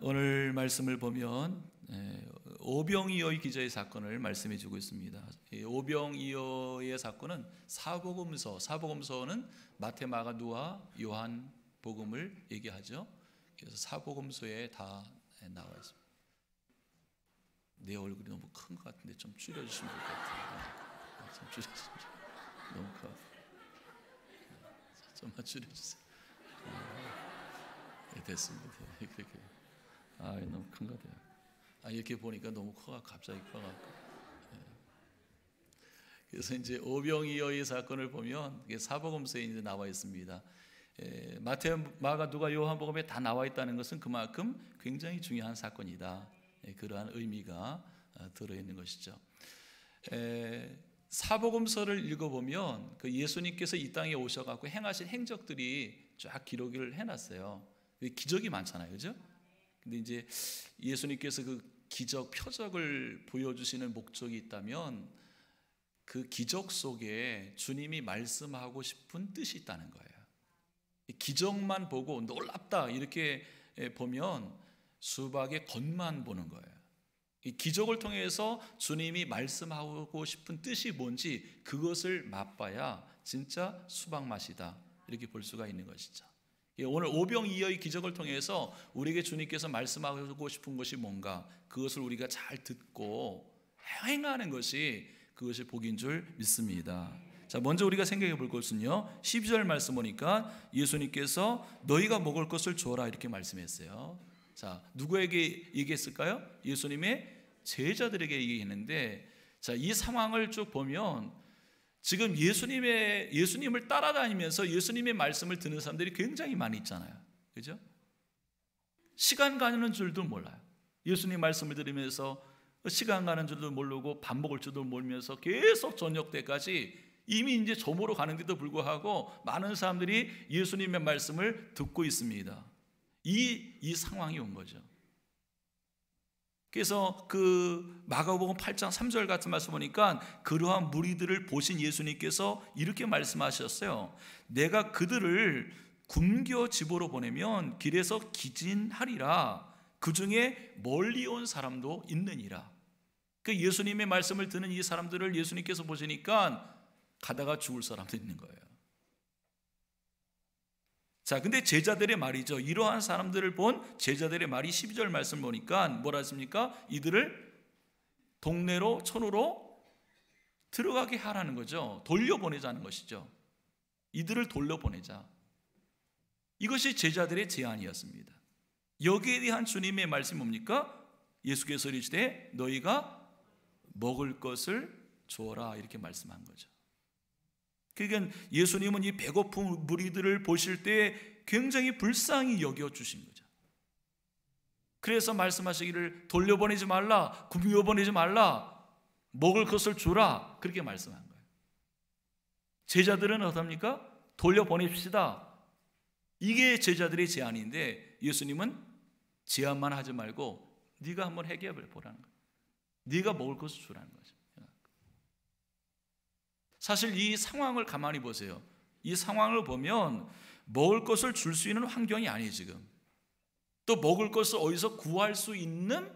오늘 말씀을 보면 오병이어의 기저의 사건을 말씀해 주고 있습니다. 오병이어의 사건은 사복음서는 마태, 마가, 누가, 요한 복음을 얘기하죠. 그래서 사복음서에 다 나와 있습니다. 내 얼굴이 너무 큰 것 같은데 좀 줄여주시면 될 것 같아요. 좀 줄여주시면 너무 커. 좀만 줄여주세요. 네, 됐습니다. 그렇게. 너무 큰 것 같아요. 이렇게 보니까 너무 커가 갑자기 커갖고. 그래서 이제 오병이어의 사건을 보면 사복음서에 이제 나와 있습니다. 마태, 마가, 누가, 요한복음에 다 나와 있다는 것은 그만큼 굉장히 중요한 사건이다. 그러한 의미가 들어있는 것이죠. 사복음서를 읽어보면 그 예수님께서 이 땅에 오셔갖고 행하신 행적들이 쫙 기록을 해놨어요. 기적이 많잖아요, 그죠? 근데 이제 예수님께서 그 기적, 표적을 보여주시는 목적이 있다면 그 기적 속에 주님이 말씀하고 싶은 뜻이 있다는 거예요. 기적만 보고 놀랍다 이렇게 보면 수박의 겉만 보는 거예요. 이 기적을 통해서 주님이 말씀하고 싶은 뜻이 뭔지 그것을 맛봐야 진짜 수박 맛이다 이렇게 볼 수가 있는 것이죠. 오늘 오병이어의 기적을 통해서 우리에게 주님께서 말씀하고 싶은 것이 뭔가 그것을 우리가 잘 듣고 행하는 것이 그것이 복인 줄 믿습니다. 자, 먼저 우리가 생각해 볼 것은요, 12절 말씀 보니까 예수님께서 너희가 먹을 것을 줘라 이렇게 말씀했어요. 자, 누구에게 얘기했을까요? 예수님의 제자들에게 얘기했는데, 자, 이 상황을 쭉 보면 지금 예수님을 따라다니면서 예수님의 말씀을 듣는 사람들이 굉장히 많이 있잖아요. 그죠? 시간 가는 줄도 몰라요. 예수님 말씀을 들으면서 시간 가는 줄도 모르고 밥 먹을 줄도 모르면서 계속 저녁 때까지 이미 이제 저물어 가는데도 불구하고 많은 사람들이 예수님의 말씀을 듣고 있습니다. 이 상황이 온 거죠. 그래서 그 마가복음 8장 3절 같은 말씀 보니까 그러한 무리들을 보신 예수님께서 이렇게 말씀하셨어요. 내가 그들을 굶겨 집으로 보내면 길에서 기진하리라. 그 중에 멀리 온 사람도 있느니라. 그 예수님의 말씀을 듣는 이 사람들을 예수님께서 보시니까 가다가 죽을 사람도 있는 거예요. 자, 근데 제자들의 말이죠. 이러한 사람들을 본 제자들의 말이 12절 말씀 보니까 뭐라 했습니까? 이들을 동네로, 촌으로 들어가게 하라는 거죠. 돌려보내자는 것이죠. 이들을 돌려보내자. 이것이 제자들의 제안이었습니다. 여기에 대한 주님의 말씀이 뭡니까? 예수께서 이르시되 너희가 먹을 것을 주어라 이렇게 말씀한 거죠. 그러니까 예수님은 이 배고픈 무리들을 보실 때 굉장히 불쌍히 여겨주신 거죠. 그래서 말씀하시기를 돌려보내지 말라, 굶겨보내지 말라, 먹을 것을 주라 그렇게 말씀한 거예요. 제자들은 어떻습니까? 돌려보냅시다. 이게 제자들의 제안인데 예수님은 제안만 하지 말고 네가 한번 해결해 보라는 거예요. 네가 먹을 것을 주라는 거죠. 사실 이 상황을 가만히 보세요. 이 상황을 보면 먹을 것을 줄 수 있는 환경이 아니에요 지금. 또 먹을 것을 어디서 구할 수 있는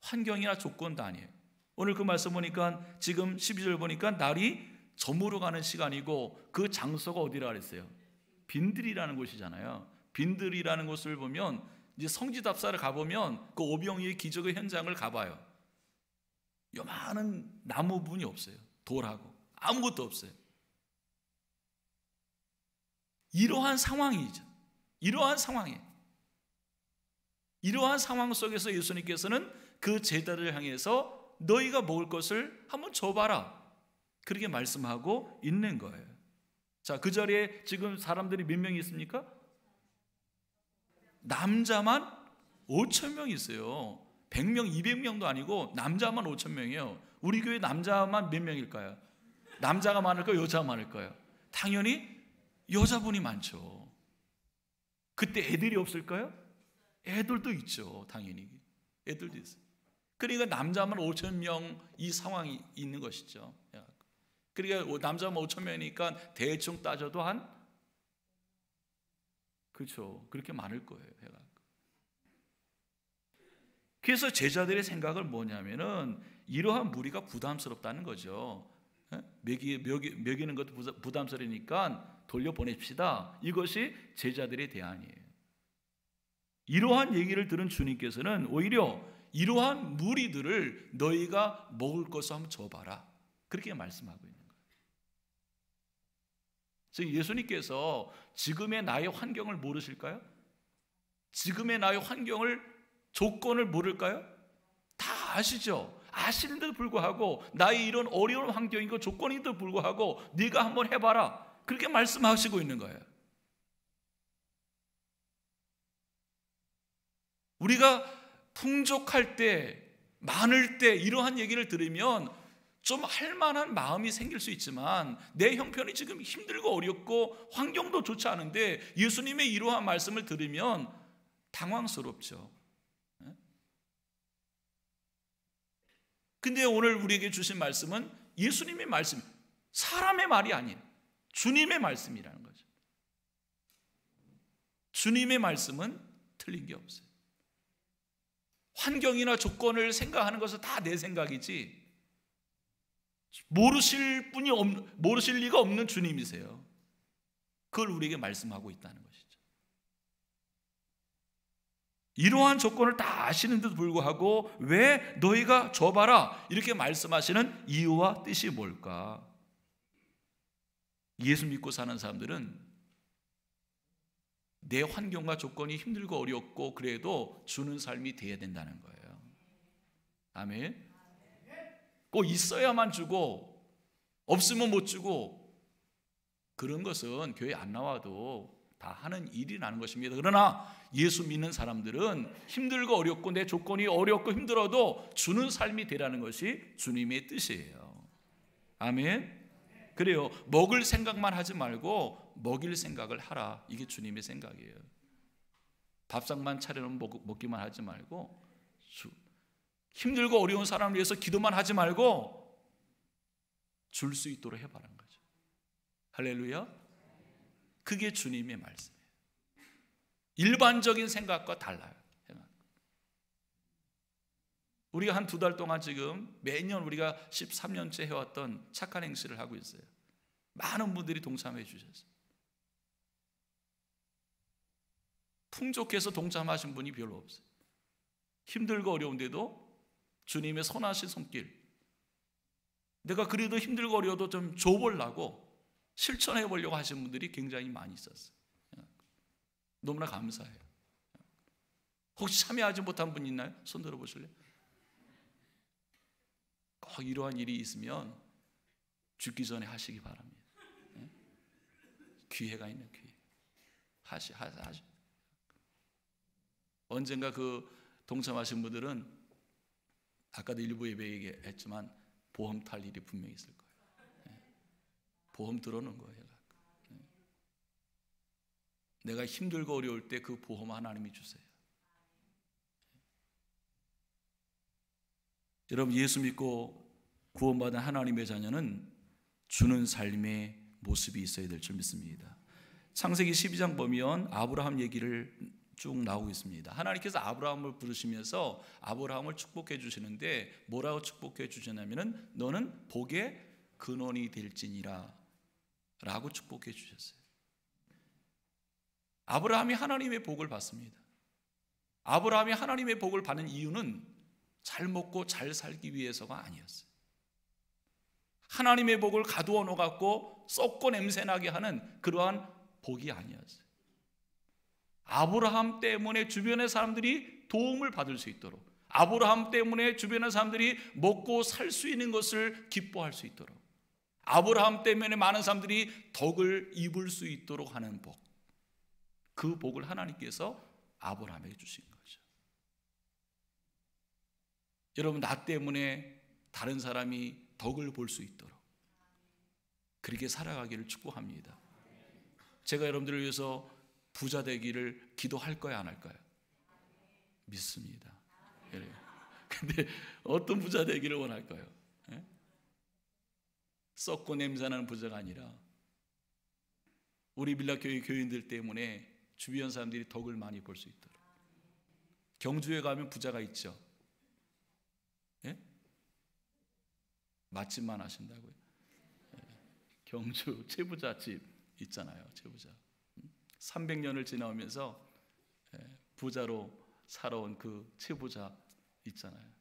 환경이나 조건도 아니에요. 오늘 그 말씀 보니까 지금 12절 보니까 날이 저물어 가는 시간이고 그 장소가 어디라 그랬어요? 빈들이라는 곳이잖아요. 빈들이라는 곳을 보면 이제 성지답사를 가보면 그 오병이의 기적의 현장을 가봐요. 요만한 나무 부분이 없어요. 돌하고 아무것도 없어요. 이러한 상황이죠. 이러한 상황이에요. 이러한 상황 속에서 예수님께서는 그 제자들을 향해서 너희가 먹을 것을 한번 줘봐라 그렇게 말씀하고 있는 거예요. 자, 그 자리에 지금 사람들이 몇 명이 있습니까? 남자만 5,000명이 있어요. 100명, 200명도 아니고 남자만 5,000명이에요. 우리 교회 남자만 몇 명일까요? 남자가 많을까요? 여자가 많을까요? 당연히 여자분이 많죠. 그때 애들이 없을까요? 애들도 있죠. 당연히 애들도 있어요. 그러니까 남자만 5,000명 이 상황이 있는 것이죠. 그러니까 남자만 5,000명이니까 대충 따져도 그렇죠. 그렇게 많을 거예요. 그래서 제자들의 생각은 뭐냐면은 이러한 무리가 부담스럽다는 거죠. 먹이는 것도 부담스러우니까 돌려보냅시다. 이것이 제자들의 대안이에요. 이러한 얘기를 들은 주님께서는 오히려 이러한 무리들을 너희가 먹을 것을 한번 줘봐라, 그렇게 말씀하고 있는 거예요. 그래서 예수님께서 지금의 나의 환경을 모르실까요? 지금의 나의 환경을, 조건을 모를까요? 다 아시죠? 아시는데도 불구하고 나의 이런 어려운 환경이고 조건인데도 불구하고 네가 한번 해봐라, 그렇게 말씀하시고 있는 거예요. 우리가 풍족할 때, 많을 때 이러한 얘기를 들으면 좀 할만한 마음이 생길 수 있지만 내 형편이 지금 힘들고 어렵고 환경도 좋지 않은데 예수님의 이러한 말씀을 들으면 당황스럽죠. 근데 오늘 우리에게 주신 말씀은 예수님의 말씀, 사람의 말이 아닌 주님의 말씀이라는 거죠. 주님의 말씀은 틀린 게 없어요. 환경이나 조건을 생각하는 것은 다 내 생각이지 모르실 리가 없는 주님이세요. 그걸 우리에게 말씀하고 있다는 것이죠. 이러한 조건을 다 아시는데도 불구하고 왜 너희가 줘봐라 이렇게 말씀하시는 이유와 뜻이 뭘까? 예수 믿고 사는 사람들은 내 환경과 조건이 힘들고 어렵고 그래도 주는 삶이 돼야 된다는 거예요. 아멘. 꼭 있어야만 주고 없으면 못 주고 그런 것은 교회 안 나와도 다 하는 일이라는 것입니다. 그러나 예수 믿는 사람들은 힘들고 어렵고 내 조건이 어렵고 힘들어도 주는 삶이 되라는 것이 주님의 뜻이에요. 아멘. 그래요. 먹을 생각만 하지 말고 먹일 생각을 하라. 이게 주님의 생각이에요. 밥상만 차려놓으면 먹기만 하지 말고 힘들고 어려운 사람을 위해서 기도만 하지 말고 줄 수 있도록 해봐라는 거죠. 할렐루야. 그게 주님의 말씀이에요. 일반적인 생각과 달라요. 우리가 한 2달 동안 지금 매년 우리가 13년째 해왔던 착한 행실을 하고 있어요. 많은 분들이 동참해 주셨어요. 풍족해서 동참하신 분이 별로 없어요. 힘들고 어려운데도 주님의 선하신 손길, 내가 그래도 힘들고 어려워도 좀 줘보려고 실천해 보려고 하시는 분들이 굉장히 많이 있었어요. 너무나 감사해요. 혹시 참여하지 못한 분 있나요? 손 들어보실래요? 꼭 이러한 일이 있으면 죽기 전에 하시기 바랍니다. 기회가 있는 기회. 하시. 언젠가 그 동참하신 분들은 아까도 일부 예배 얘기했지만 보험 탈 일이 분명히 있을 거예요. 보험 들어놓은 거예요. 내가 힘들고 어려울 때 그 보험 하나님이 주세요. 여러분, 예수 믿고 구원받은 하나님의 자녀는 주는 삶의 모습이 있어야 될 줄 믿습니다. 창세기 12장 보면 아브라함 얘기를 쭉 나오고 있습니다. 하나님께서 아브라함을 부르시면서 아브라함을 축복해 주시는데 뭐라고 축복해 주셨냐면은 너는 복의 근원이 될지니라 라고 축복해 주셨어요. 아브라함이 하나님의 복을 받습니다. 아브라함이 하나님의 복을 받는 이유는 잘 먹고 잘 살기 위해서가 아니었어요. 하나님의 복을 가두어 놓고 썩고 냄새나게 하는 그러한 복이 아니었어요. 아브라함 때문에 주변의 사람들이 도움을 받을 수 있도록, 아브라함 때문에 주변의 사람들이 먹고 살 수 있는 것을 기뻐할 수 있도록, 아브라함 때문에 많은 사람들이 덕을 입을 수 있도록 하는 복, 그 복을 하나님께서 아브라함에게 주신 거죠. 여러분, 나 때문에 다른 사람이 덕을 볼 수 있도록 그렇게 살아가기를 축복합니다. 제가 여러분들을 위해서 부자 되기를 기도할까요, 안 할까요? 믿습니다. 근데 어떤 부자 되기를 원할까요? 썩고 냄새나는 부자가 아니라 우리 밀라교회 교인들 때문에 주변 사람들이 덕을 많이 볼 수 있도록. 경주에 가면 부자가 있죠. 예? 맛집만 하신다고요? 예. 경주 채부잣집 있잖아요. 채부자. 300년을 지나오면서 부자로 살아온 그 채부자 있잖아요.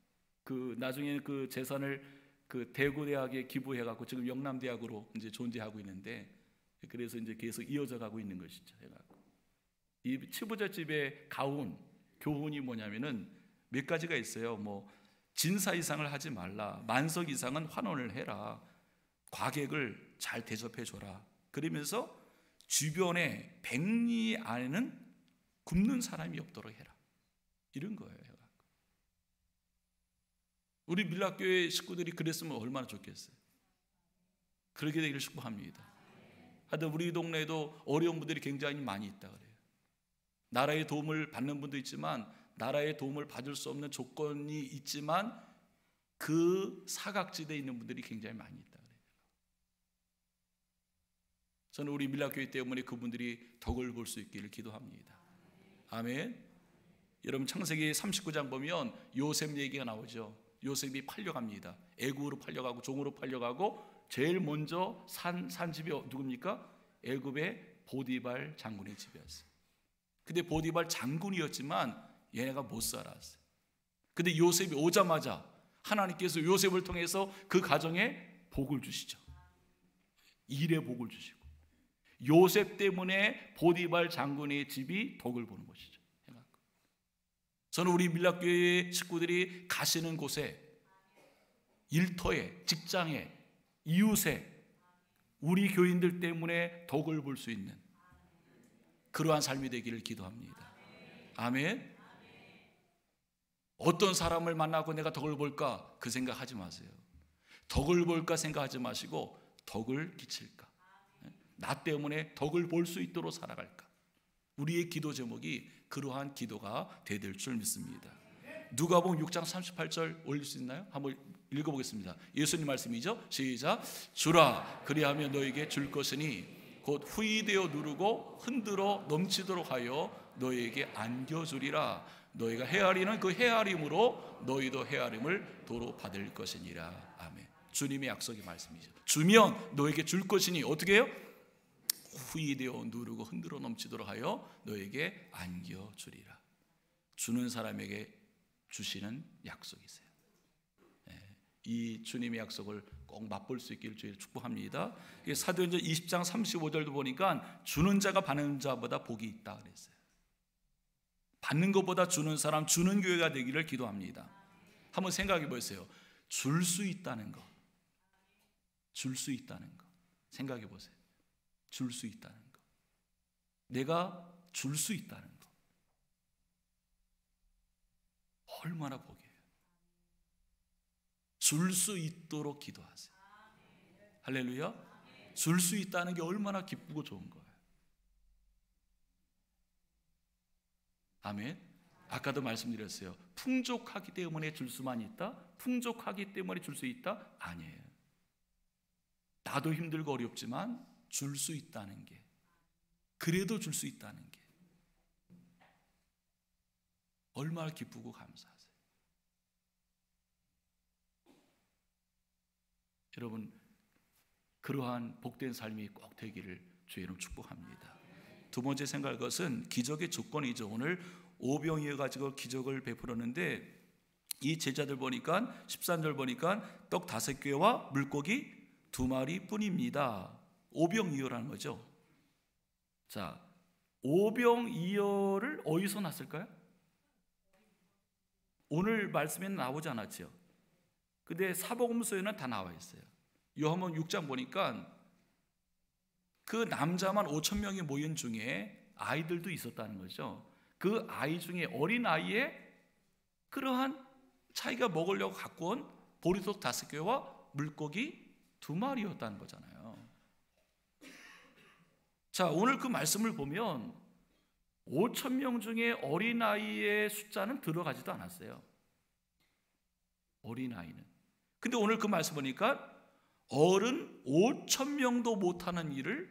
그 나중에 그 재산을 그 대구대학에 기부해갖고 지금 영남대학으로 이제 존재하고 있는데, 그래서 이제 계속 이어져 가고 있는 것이죠. 해갖고 이 채부잣집의 교훈이 뭐냐면은 몇 가지가 있어요. 뭐 진사 이상을 하지 말라, 만석 이상은 환원을 해라, 과객을 잘 대접해 줘라. 그러면서 주변에 백리 안에는 굶는 사람이 없도록 해라. 이런 거예요. 우리 밀락교회 식구들이 그랬으면 얼마나 좋겠어요. 그렇게 되기를 축복합니다. 하여튼 우리 동네에도 어려운 분들이 굉장히 많이 있다 그래요. 나라의 도움을 받는 분도 있지만 나라의 도움을 받을 수 없는 조건이 있지만 그 사각지대에 있는 분들이 굉장히 많이 있다 그래요. 저는 우리 밀락교회 때문에 그분들이 덕을 볼 수 있기를 기도합니다. 아멘. 여러분 창세기 39장 보면 요셉 얘기가 나오죠. 요셉이 팔려갑니다. 애굽으로 팔려가고 종으로 팔려가고 제일 먼저 산 집이 누굽니까? 애굽의 보디발 장군의 집이었어요. 근데 보디발 장군이었지만 얘네가 못 살았어요. 근데 요셉이 오자마자 하나님께서 요셉을 통해서 그 가정에 복을 주시죠. 일의 복을 주시고 요셉 때문에 보디발 장군의 집이 덕을 보는 것이죠. 저는 우리 밀락교회 식구들이 가시는 곳에, 일터에, 직장에, 이웃에 우리 교인들 때문에 덕을 볼 수 있는 그러한 삶이 되기를 기도합니다. 아멘. 어떤 사람을 만나고 내가 덕을 볼까 그 생각하지 마세요. 덕을 볼까 생각하지 마시고 덕을 끼칠까, 나 때문에 덕을 볼 수 있도록 살아갈까. 우리의 기도 제목이 그러한 기도가 되될 줄 믿습니다. 누가복음 6장 38절 올릴 수 있나요? 한번 읽어보겠습니다. 예수님 말씀이죠. 시작. 주라 그리하면 너에게 줄 것이니 곧 후이되어 누르고 흔들어 넘치도록 하여 너에게 안겨주리라. 너희가 헤아리는 그 헤아림으로 너희도 헤아림을 도로 받을 것이니라. 아멘. 주님의 약속의 말씀이죠. 주면 너에게 줄 것이니 어떻게 해요? 후이되어 누르고 흔들어 넘치도록 하여 너에게 안겨주리라. 주는 사람에게 주시는 약속이세요. 이 주님의 약속을 꼭 맛볼 수 있기를 주의 축복합니다. 사도행전 20장 35절도 보니까 주는 자가 받는 자보다 복이 있다 그랬어요. 받는 것보다 주는 사람, 주는 교회가 되기를 기도합니다. 한번 생각해 보세요. 줄 수 있다는 것, 줄 수 있다는 것 생각해 보세요. 줄 수 있다는 것, 내가 줄 수 있다는 것, 얼마나 복이에요. 줄 수 있도록 기도하세요. 할렐루야. 줄 수 있다는 게 얼마나 기쁘고 좋은 거예요. 아멘. 아까도 말씀드렸어요. 풍족하기 때문에 줄 수만 있다? 풍족하기 때문에 줄 수 있다? 아니에요. 나도 힘들고 어렵지만 줄 수 있다는 게, 그래도 줄 수 있다는 게 얼마나 기쁘고 감사하세요. 여러분, 그러한 복된 삶이 꼭 되기를 주의 이름 축복합니다. 두 번째 생각할 것은 기적의 조건이죠. 오늘 오병이어 가지고 기적을 베풀었는데 이 제자들 보니까 13절 보니까 떡 5개와 물고기 2마리 뿐입니다. 오병이어라는 거죠. 자, 오병이어를 어디서 났을까요? 오늘 말씀에는 나오지 않았죠. 근데 사복음서에는 다 나와 있어요. 요한복음 6장 보니까 그 남자만 5,000명이 모인 중에 아이들도 있었다는 거죠. 그 아이 중에 어린 아이에 그러한 자기가 먹으려고 갖고 온 보리떡 5개와 물고기 2마리였다는 거잖아요. 자, 오늘 그 말씀을 보면 5,000명 중에 어린아이의 숫자는 들어가지도 않았어요. 어린아이는. 근데 오늘 그 말씀 보니까 어른 5,000명도 못하는 일을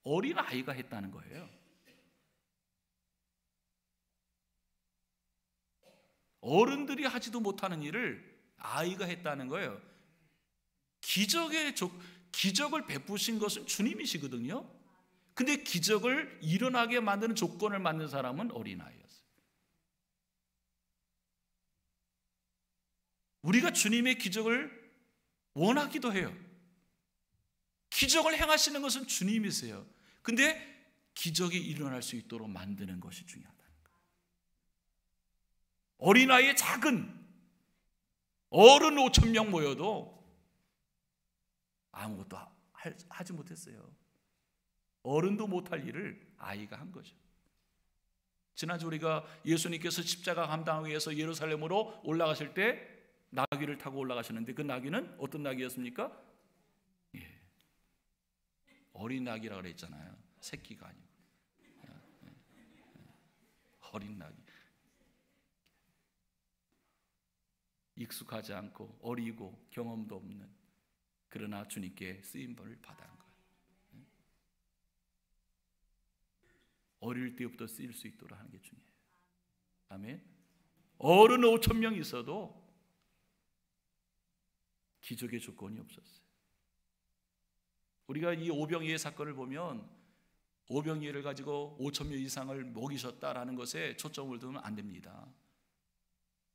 어린아이가 했다는 거예요. 어른들이 하지도 못하는 일을 아이가 했다는 거예요. 기적을 베푸신 것은 주님이시거든요. 근데 기적을 일어나게 만드는 조건을 만든 사람은 어린아이였어요. 우리가 주님의 기적을 원하기도 해요. 기적을 행하시는 것은 주님이세요. 근데 기적이 일어날 수 있도록 만드는 것이 중요하다는 거예요. 어린아이의 작은 어른 5,000명 모여도 아무것도 하지 못했어요. 어른도 못할 일을 아이가 한 거죠. 지난주 우리가 예수님께서 십자가 감당하기 위해서 예루살렘으로 올라가실 때 나귀를 타고 올라가셨는데 그 나귀는 어떤 나귀였습니까? 예. 어린 나귀라고 그랬잖아요. 새끼가 아니고. 어린 나귀. 익숙하지 않고 어리고 경험도 없는, 그러나 주님께 쓰임을 받은 거예요. 어릴 때부터 쓰일 수 있도록 하는 게 중요해요. 아멘. 어른 5,000명 있어도 기적의 조건이 없었어요. 우리가 이 오병이의 사건을 보면 오병이를 가지고 5,000명 이상을 먹이셨다라는 것에 초점을 두면 안 됩니다.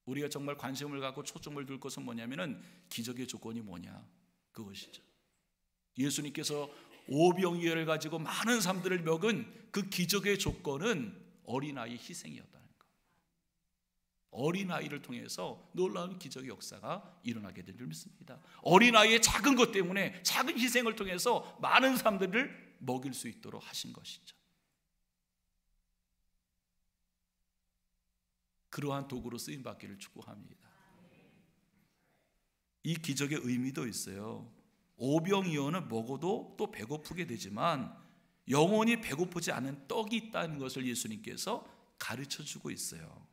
우리가 정말 관심을 갖고 초점을 둘 것은 뭐냐면은 기적의 조건이 뭐냐, 그것이죠. 예수님께서 오병이어를 가지고 많은 사람들을 먹은 그 기적의 조건은 어린아이 희생이었다는 것. 어린아이를 통해서 놀라운 기적의 역사가 일어나게 된 줄 믿습니다. 어린아이의 작은 것 때문에, 작은 희생을 통해서 많은 사람들을 먹일 수 있도록 하신 것이죠. 그러한 도구로 쓰임받기를 축복합니다. 이 기적의 의미도 있어요. 오병이어는 먹어도 또 배고프게 되지만 영원히 배고프지 않은 떡이 있다는 것을 예수님께서 가르쳐주고 있어요.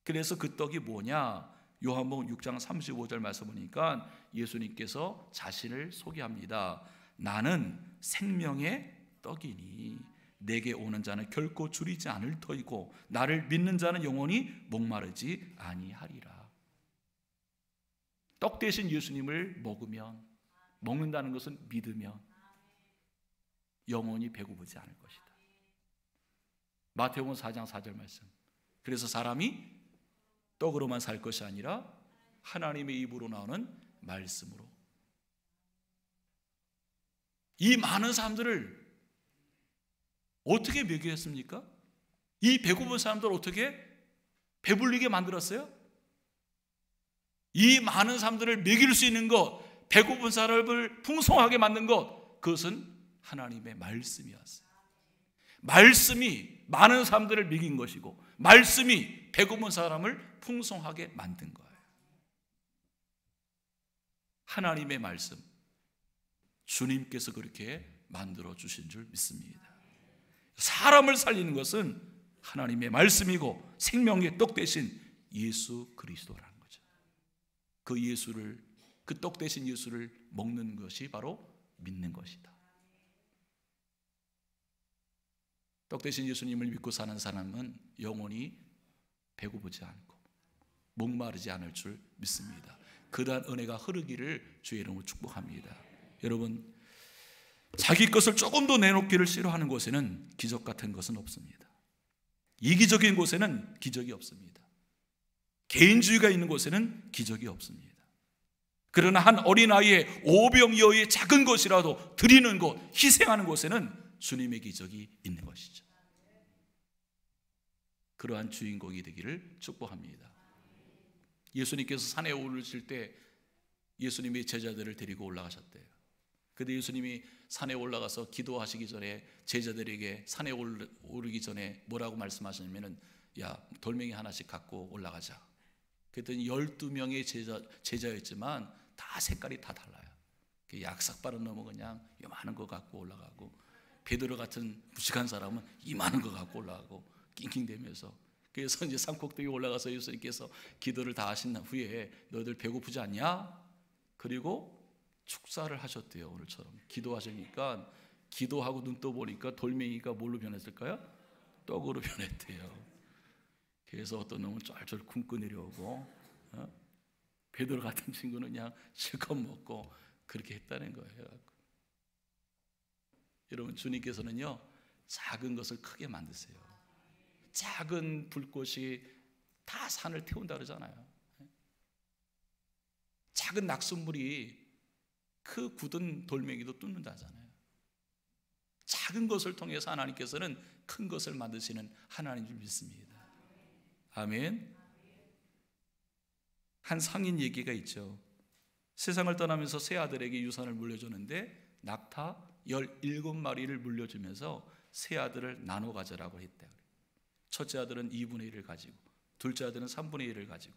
그래서 그 떡이 뭐냐? 요한복음 6장 35절 말씀 보니까 예수님께서 자신을 소개합니다. 나는 생명의 떡이니 내게 오는 자는 결코 줄이지 않을 터이고 나를 믿는 자는 영원히 목마르지 아니하리라. 떡 대신 예수님을 먹는다는 것은 믿으면 영원히 배고프지 않을 것이다. 마태복음 4장 4절 말씀. 그래서 사람이 떡으로만 살 것이 아니라 하나님의 입으로 나오는 말씀으로. 이 많은 사람들을 어떻게 먹였습니까? 이 배고픈 사람들을 어떻게 배불리게 만들었어요? 이 많은 사람들을 먹일 수 있는 것, 배고픈 사람을 풍성하게 만든 것, 그것은 하나님의 말씀이었어요. 말씀이 많은 사람들을 먹인 것이고 말씀이 배고픈 사람을 풍성하게 만든 거예요. 하나님의 말씀, 주님께서 그렇게 만들어 주신 줄 믿습니다. 사람을 살리는 것은 하나님의 말씀이고 생명의 떡 대신 예수 그리스도라는 거죠. 그 예수를, 그 떡 대신 예수를 먹는 것이 바로 믿는 것이다. 떡 대신 예수님을 믿고 사는 사람은 영원히 배고프지 않고 목마르지 않을 줄 믿습니다. 그러한 은혜가 흐르기를 주의 이름으로 축복합니다. 여러분, 자기 것을 조금 더 내놓기를 싫어하는 곳에는 기적 같은 것은 없습니다. 이기적인 곳에는 기적이 없습니다. 개인주의가 있는 곳에는 기적이 없습니다. 그러나 한 어린아이의 오병이어의 작은 것이라도 드리는 곳, 희생하는 곳에는 주님의 기적이 있는 것이죠. 그러한 주인공이 되기를 축복합니다. 예수님께서 산에 오르실 때 예수님이 제자들을 데리고 올라가셨대요. 그런데 예수님이 산에 올라가서 기도하시기 전에 제자들에게 산에 오르기 전에 뭐라고 말씀하시냐면은, 야, 돌멩이 하나씩 갖고 올라가자. 그랬더니 12명의 제자였지만 다 색깔이 다 달라요. 약삭바른 놈은 그냥 이만한 거 갖고 올라가고, 베드로 같은 무식한 사람은 이만한 거 갖고 올라가고 낑낑대면서. 그래서 이제 산꼭대기 올라가서 예수님께서 기도를 다 하신 후에 너희들 배고프지 않냐? 그리고 축사를 하셨대요. 오늘처럼 기도하시니까, 기도하고 눈 떠보니까 돌멩이가 뭘로 변했을까요? 떡으로 변했대요. 그래서 어떤 놈은 쫄쫄 굶고 내려오고, 베드로 같은 친구는 그냥 실컷 먹고 그렇게 했다는 거예요. 여러분, 주님께서는요, 작은 것을 크게 만드세요. 작은 불꽃이 다 산을 태운다 그러잖아요. 작은 낙숫물이 그 굳은 돌멩이도 뚫는다 하잖아요. 작은 것을 통해서 하나님께서는 큰 것을 만드시는 하나님인 줄 믿습니다. 아멘. 한 상인 얘기가 있죠. 세상을 떠나면서 세 아들에게 유산을 물려줬는데 낙타 17마리를 물려주면서 세 아들을 나눠 가져라고 했대요. 첫째 아들은 2분의 1을 가지고, 둘째 아들은 3분의 1을 가지고,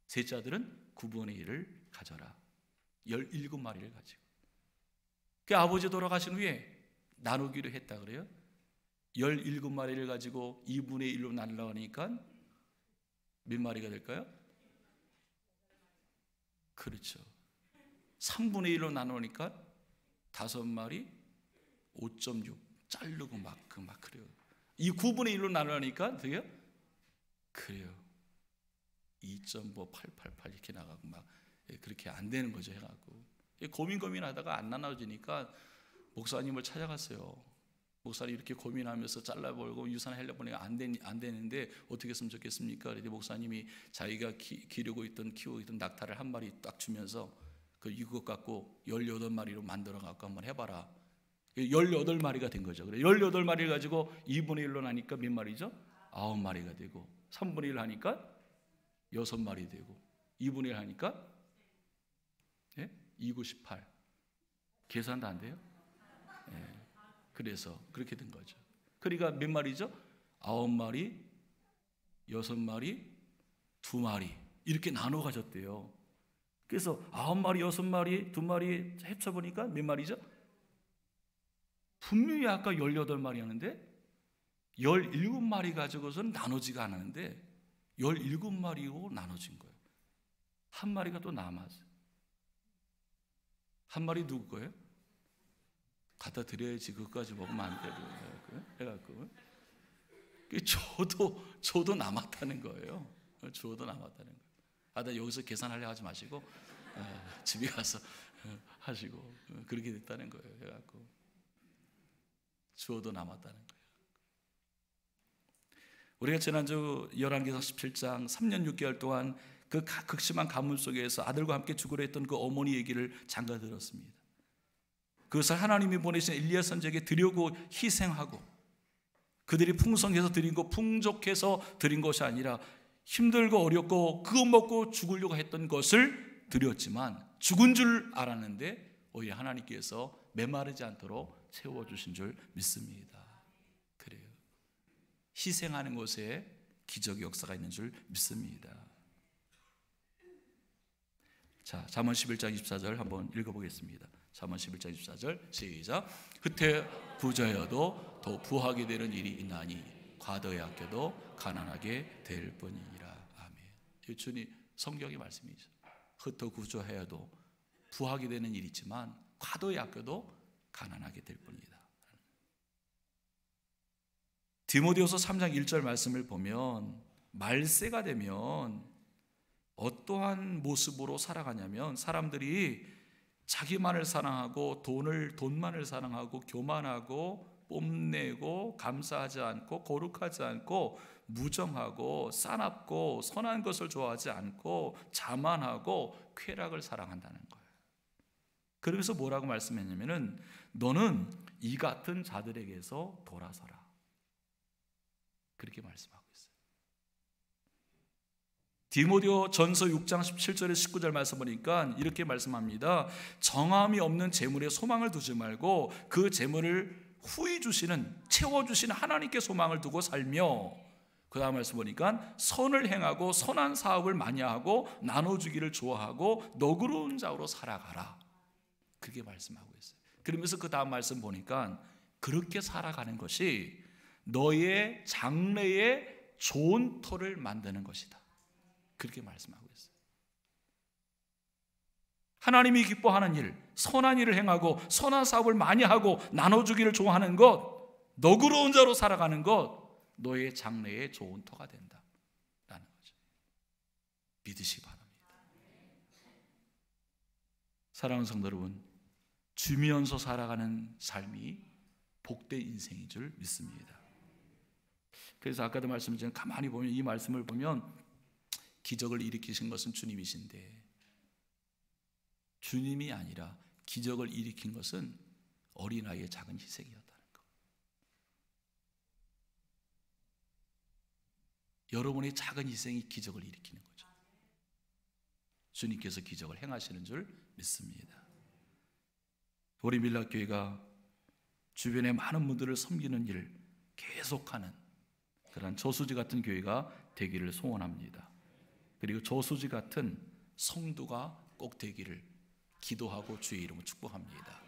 셋째 아들은 9분의 1을 가져라. 17마리를 가지고. 그 아버지 돌아가신 후에 나누기로 했다 그래요. 17마리를 가지고 2분의 1로 나누려고 하니까 몇 마리가 될까요? 그렇죠. 3분의 1로 나누니까 5마리, 5.6 자르고 막 그래요. 이 9분의 1로 나누니까 되게요? 그래요. 2.5888 이렇게 나가고 막 그렇게 안 되는 거죠. 해갖고 고민하다가 안 나눠지니까 목사님을 찾아갔어요. 목사님 이렇게 고민하면서 잘라버리고 유산하려고 보니까 안 되는데 어떻게 했으면 좋겠습니까? 그랬더니 목사님이 자기가 키우고 있던 낙타를 한 마리 딱 주면서 이것 갖고 18마리로 만들어 갖고 한번 해봐라. 18마리가 된 거죠. 그래 18마리를 가지고 2분의 1로 나니까 몇 마리죠? 9마리가 되고, 3분의 1 하니까 6마리 되고, 2분의 1 하니까 298. 계산도 안 돼요? 그래서 그렇게 된 거죠. 그러니까 몇 마리죠? 9마리, 6마리, 2마리 이렇게 나눠 가졌대요. 그래서 9마리, 6마리, 2마리 합쳐보니까 몇 마리죠? 분명히 아까 18마리였는데 17마리 가지고서는 나누지가 않았는데 17마리로 나눠진 거예요. 한 마리가 또 남았어요. 한 마리 누구 거예요? 갖다 드려야지. 그것까지 먹으면 안 되고 해갖고 저도 남았다는 거예요. 저도 남았다는 거예요. 나 여기서 계산하려 하지 마시고 집에 가서 하시고 그렇게 됐다는 거예요. 해갖고 주어도 남았다는 거예요. 우리가 지난주 열왕기상 17장 3년 6개월 동안 그 극심한 가뭄 속에서 아들과 함께 죽으려 했던 그 어머니 얘기를 잠깐 들었습니다. 그것을 하나님이 보내신 엘리야 선지자에게 드리고 희생하고, 그들이 풍성해서 드린 것, 풍족해서 드린 것이 아니라 힘들고 어렵고 그거 먹고 죽으려고 했던 것을 드렸지만 죽은 줄 알았는데 오히려 하나님께서 메마르지 않도록 채워주신 줄 믿습니다. 그래요. 희생하는 것에 기적의 역사가 있는 줄 믿습니다. 자, 잠언 11장 24절 한번 읽어보겠습니다. 잠언 11장 24절 시작. 흩에 부자여도 더 부하게 되는 일이 있나니 과도에 아껴도 가난하게 될 뿐이니라. 아멘. 이 주님 성경의 말씀이죠. 흩어 구조해야도 부하게 되는 일이 있지만 과도에 아껴도 가난하게 될 뿐이다. 디모데후서 3장 1절 말씀을 보면 말세가 되면 어떠한 모습으로 살아가냐면 사람들이 자기만을 사랑하고 돈만을 사랑하고 교만하고 뽐내고 감사하지 않고 거룩하지 않고 무정하고 싸납고 선한 것을 좋아하지 않고 자만하고 쾌락을 사랑한다는 거예요. 그러면서 뭐라고 말씀했냐면은 너는 이 같은 자들에게서 돌아서라. 그렇게 말씀하고 있어요. 디모데 전서 6장 17절에 19절 말씀 보니까 이렇게 말씀합니다. 정함이 없는 재물에 소망을 두지 말고 그 재물을 후히 주시는 채워주시는 하나님께 소망을 두고 살며, 그 다음 말씀 보니까 선을 행하고 선한 사업을 많이 하고 나눠주기를 좋아하고 너그러운 자로 살아가라. 그렇게 말씀하고 있어요. 그러면서 그 다음 말씀 보니까 그렇게 살아가는 것이 너의 장래에 좋은 터를 만드는 것이다. 그렇게 말씀하고 있어요. 하나님이 기뻐하는 일, 선한 일을 행하고 선한 사업을 많이 하고 나눠주기를 좋아하는 것, 너그러운 자로 살아가는 것, 너의 장래에 좋은 터가 된다. 믿으시기 바랍니다. 사랑하는 성도 여러분, 주면서 살아가는 삶이 복된 인생인 줄 믿습니다. 그래서 아까도 말씀드린 가만히 보면 이 말씀을 보면 기적을 일으키신 것은 주님이신데 주님이 아니라 기적을 일으킨 것은 어린아이의 작은 희생이었다는 것. 여러분의 작은 희생이 기적을 일으키는 거죠. 주님께서 기적을 행하시는 줄 믿습니다. 우리 밀락교회가 주변의 많은 분들을 섬기는 일 계속하는 그런 저수지 같은 교회가 되기를 소원합니다. 그리고 저수지 같은 성도가 꼭 되기를 기도하고 주의 이름으로 축복합니다.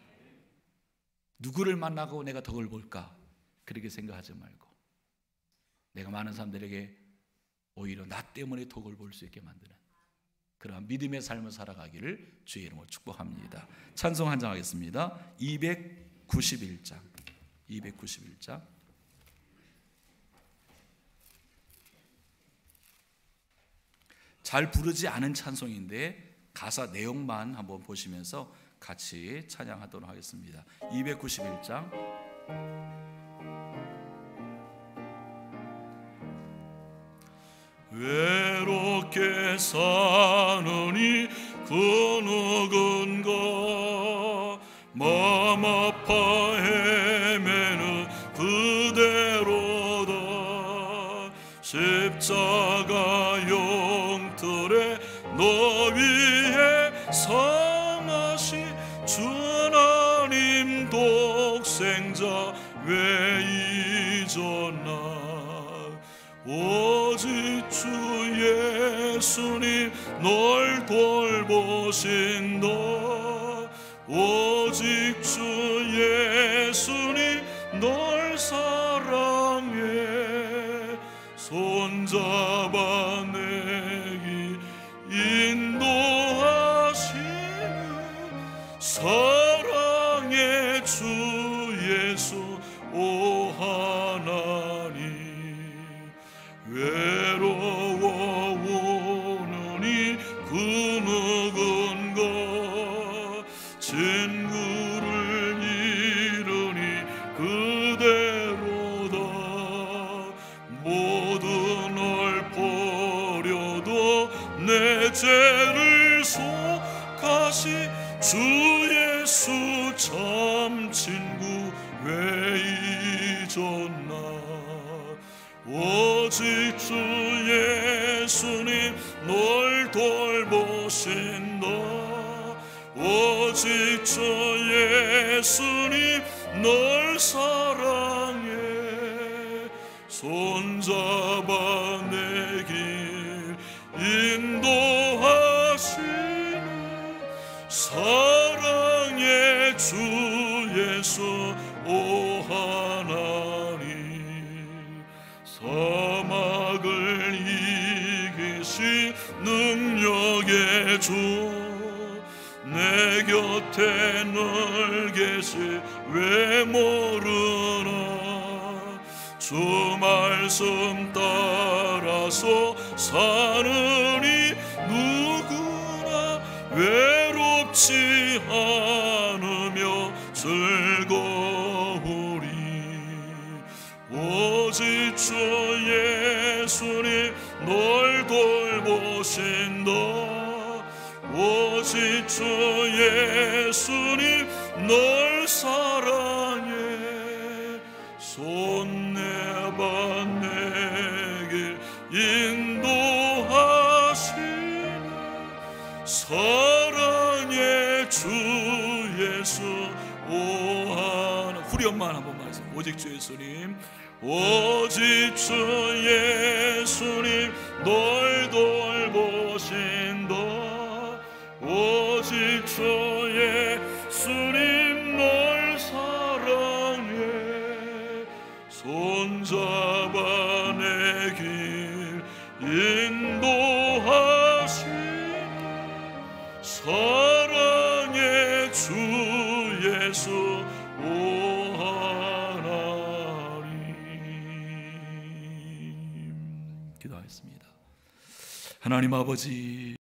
누구를 만나고 내가 덕을 볼까 그렇게 생각하지 말고 내가 많은 사람들에게 오히려 나 때문에 덕을 볼 수 있게 만드는 그러한 믿음의 삶을 살아가기를 주의 이름으로 축복합니다. 찬송 한 장 하겠습니다. 291장 잘 부르지 않은 찬송인데 가사 내용만 한번 보시면서 같이 찬양하도록 하겠습니다. 291장 외롭게 사느니 그 누군가 마음 아파 헤매는 그대로다 십자가 영틀에 너 위에 상하시 주 하나님 독생자 왜 잊었나 오직 주 예수님 널 돌보신다 오직 주 예수님 널 사랑해 손잡아 내기 인도하시는 사랑의 주 예수 오 하나님 외로워 우느니 그 누군가 친구를 잃으니 그대로다 모두 널 버려도 내 죄를 속하시 주 예수 참 친구 왜 잊었나 오직 주 예수님 널 돌보신다 오직 주 예수님 널 사랑해 손잡아 내 길 인도하시는 사랑의 주 예수 오 하나님 사막을 이기신 능력의 주 내 곁에 늘 계시 왜 모르나 주 말씀 따라서 사느니 누구나 외롭지 않으며 즐거우리 오직 주 예수님 널 돌보신다 오직 주 예수님 널 사랑해 손 내봐 내게 인도하시는 사랑의 주 예수 오 하나 후렴만 한번 말씀 오직 주 예수님 오직 주 예수님 널 돌보신다 오직 주 예수님 널 사랑해 손잡아 내 길 인도하시는 사랑의 주 예수 오 하나님 기도하겠습니다. 하나님 아버지,